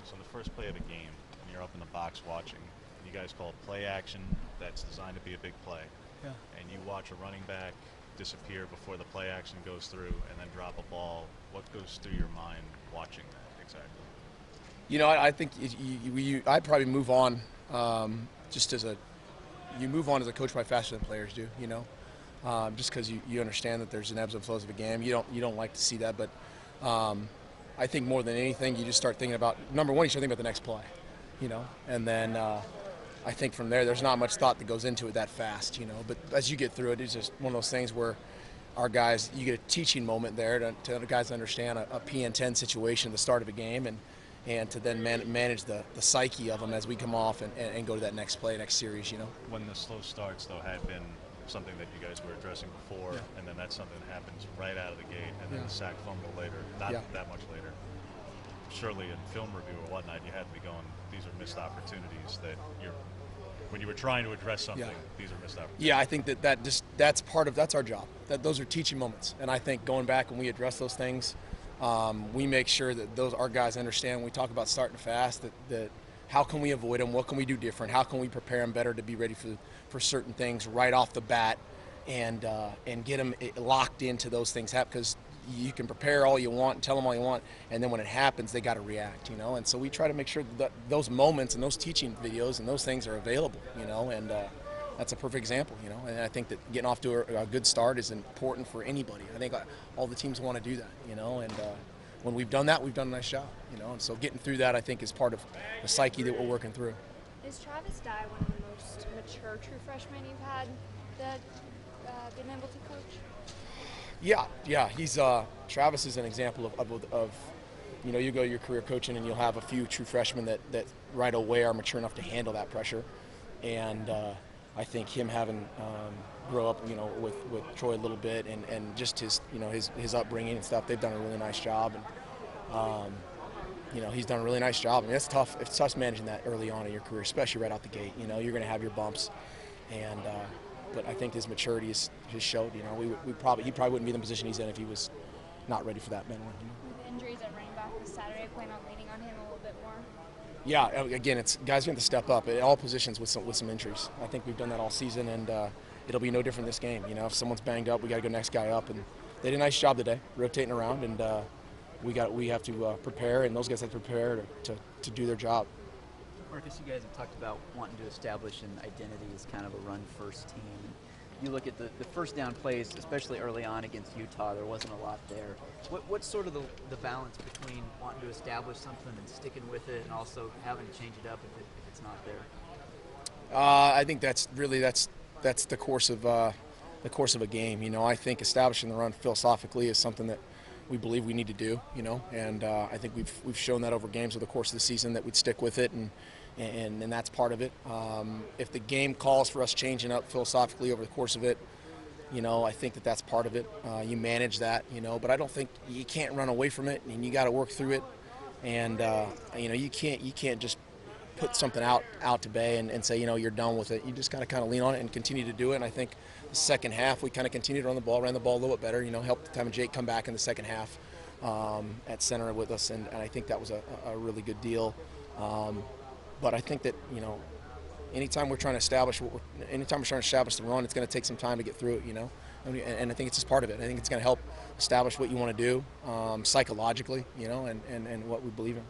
Marcus, on the first play of a game, and you're up in the box watching, you guys call it play action that's designed to be a big play, Yeah. and you watch a running back disappear before the play action goes through and then drop a ball. What goes through your mind watching that exactly? I think I'd probably move on just as a you move on as a coach probably faster than players do. Just because you understand that there's an ebbs and flows of a game. You don't like to see that, but I think more than anything, you just start thinking about number one. You start thinking about the next play, and then I think from there's not much thought that goes into it that fast. But as you get through it, it's just one of those things where our guys, you get a teaching moment there to the guys understand a PN10 situation at the start of a game and to then manage the psyche of them as we come off and go to that next play, next series. When the slow starts, though, had been something that you guys were addressing before, Yeah. and then that's something that happens right out of the gate, and then Yeah. the sack fumble later, not Yeah. that much later. Surely in film review or whatnot, you had to be going, these are missed opportunities that when you were trying to address something, Yeah. these are missed opportunities. Yeah, I think that's our job. Those are teaching moments, and I think going back and we address those things, we make sure that our guys understand when we talk about starting fast that how can we avoid them, what can we do different, how can we prepare them better to be ready for certain things right off the bat, and get them locked into those things because you can prepare all you want and tell them all you want, and then when it happens, they got to react, and so we try to make sure that those moments and those teaching videos and those things are available, and that's a perfect example, and I think that getting off to a good start is important for anybody. I think all the teams want to do that, and when we've done that, we've done a nice job, and so getting through that, I think, is part of the psyche that we're working through. Is Travis Dye one of the most mature true freshmen you've had that been able to coach? Yeah. He's Travis is an example of you go your career coaching and you'll have a few true freshmen that right away are mature enough to handle that pressure, and I think him having grow up with Troy a little bit and just his upbringing and stuff, they've done a really nice job, and he's done a really nice job. I mean, it's tough managing that early on in your career, especially right out the gate. You're going to have your bumps, and but I think his maturity has showed. He probably wouldn't be in the position he's in if he was not ready for that mentally. With injuries at running back this Saturday, plan on leaning on him a little bit more? Yeah, again, it's guys going to step up at all positions with some injuries. I think we've done that all season, and it'll be no different this game. If someone's banged up, we got to go next guy up, and they did a nice job today, rotating around, and we have to prepare, and those guys have to prepare to do their job. Marcus, you guys have talked about wanting to establish an identity as kind of a run-first team. You look at the first down plays, especially early on against Utah, there wasn't a lot there. What's sort of the balance between wanting to establish something and sticking with it and also having to change it up if it's not there? I think that's the course of a game. I think establishing the run philosophically is something that we believe we need to do. And I think we've shown that over games over the course of the season that we'd stick with it, and that's part of it. If the game calls for us changing up philosophically over the course of it, I think that's part of it. You manage that, but I don't think you can't run away from it, and you got to work through it. And you can't just put something out to bay and say you're done with it. You just got to kind of lean on it and continue to do it. And I think the second half we kind of continued to run the ball, ran the ball a little bit better. Helped Tim and Jake come back in the second half at center with us, and I think that was a really good deal. But I think that anytime we're trying to establish the run, it's going to take some time to get through it. And I think it's just part of it. I think it's going to help establish what you want to do psychologically, and what we believe in.